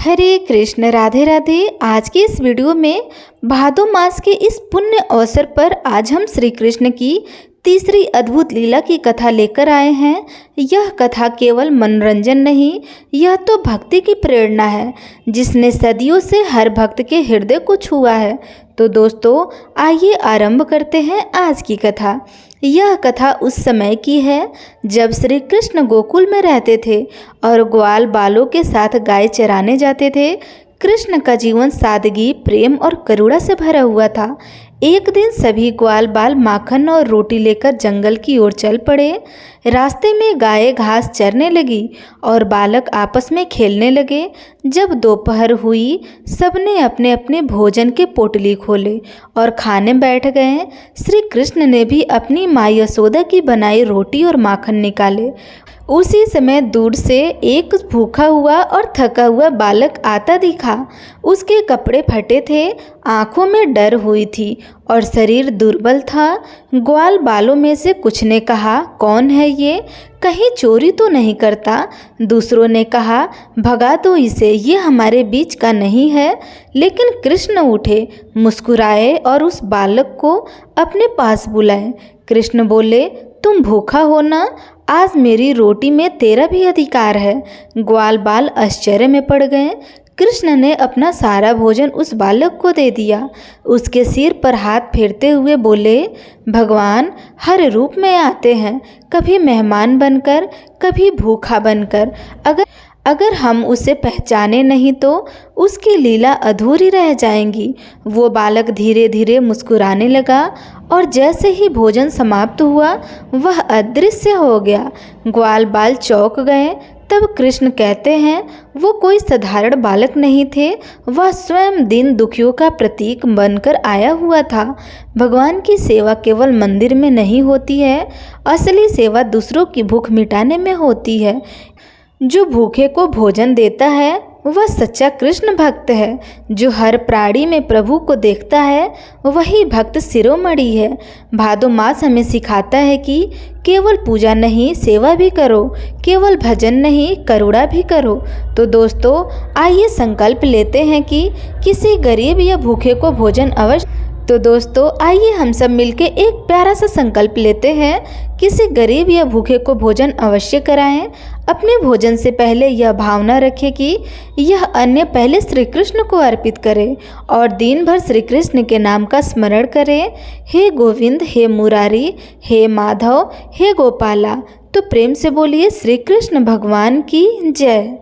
हरे कृष्ण, राधे राधे। आज की इस वीडियो में भादो मास के इस पुण्य अवसर पर आज हम श्री कृष्ण की तीसरी अद्भुत लीला की कथा लेकर आए हैं। यह कथा केवल मनोरंजन नहीं, यह तो भक्ति की प्रेरणा है जिसने सदियों से हर भक्त के हृदय को छुआ है। तो दोस्तों, आइए आरंभ करते हैं आज की कथा। यह कथा उस समय की है जब श्री कृष्ण गोकुल में रहते थे और ग्वाल बालों के साथ गाय चराने जाते थे। कृष्ण का जीवन सादगी, प्रेम और करुणा से भरा हुआ था। एक दिन सभी ग्वाल बाल माखन और रोटी लेकर जंगल की ओर चल पड़े। रास्ते में गायें घास चरने लगी और बालक आपस में खेलने लगे। जब दोपहर हुई, सबने अपने अपने भोजन के पोटली खोले और खाने बैठ गए। श्री कृष्ण ने भी अपनी माँ यशोदा की बनाई रोटी और माखन निकाले। उसी समय दूर से एक भूखा हुआ और थका हुआ बालक आता दिखा। उसके कपड़े फटे थे, आंखों में डर हुई थी और शरीर दुर्बल था। ग्वाल बालों में से कुछ ने कहा, कौन है ये? कहीं चोरी तो नहीं करता? दूसरों ने कहा, भगा दो इसे, ये हमारे बीच का नहीं है। लेकिन कृष्ण उठे, मुस्कुराए और उस बालक को अपने पास बुलाए। कृष्ण बोले, तुम भूखा हो ना? आज मेरी रोटी में तेरा भी अधिकार है। ग्वाल बाल आश्चर्य में पड़ गए। कृष्ण ने अपना सारा भोजन उस बालक को दे दिया। उसके सिर पर हाथ फेरते हुए बोले, भगवान हर रूप में आते हैं, कभी मेहमान बनकर, कभी भूखा बनकर। अगर हम उसे पहचाने नहीं तो उसकी लीला अधूरी रह जाएंगी। वो बालक धीरे धीरे मुस्कुराने लगा और जैसे ही भोजन समाप्त हुआ वह अदृश्य हो गया। ग्वाल बाल चौंक गए। तब कृष्ण कहते हैं, वो कोई साधारण बालक नहीं थे, वह स्वयं दीन दुखियों का प्रतीक बनकर आया हुआ था। भगवान की सेवा केवल मंदिर में नहीं होती है, असली सेवा दूसरों की भूख मिटाने में होती है। जो भूखे को भोजन देता है वह सच्चा कृष्ण भक्त है। जो हर प्राणी में प्रभु को देखता है वही भक्त शिरोमणि है। भादो मास हमें सिखाता है कि केवल पूजा नहीं, सेवा भी करो। केवल भजन नहीं, करुणा भी करो। तो दोस्तों, आइए संकल्प लेते हैं कि किसी गरीब या भूखे को भोजन अवश्य। तो दोस्तों, आइए हम सब मिलके एक प्यारा सा संकल्प लेते हैं, किसी गरीब या भूखे को भोजन अवश्य कराएं। अपने भोजन से पहले यह भावना रखें कि यह अन्न पहले श्री कृष्ण को अर्पित करें और दिन भर श्री कृष्ण के नाम का स्मरण करें। हे गोविंद, हे मुरारी, हे माधव, हे गोपाला। तो प्रेम से बोलिए श्री कृष्ण भगवान की जय।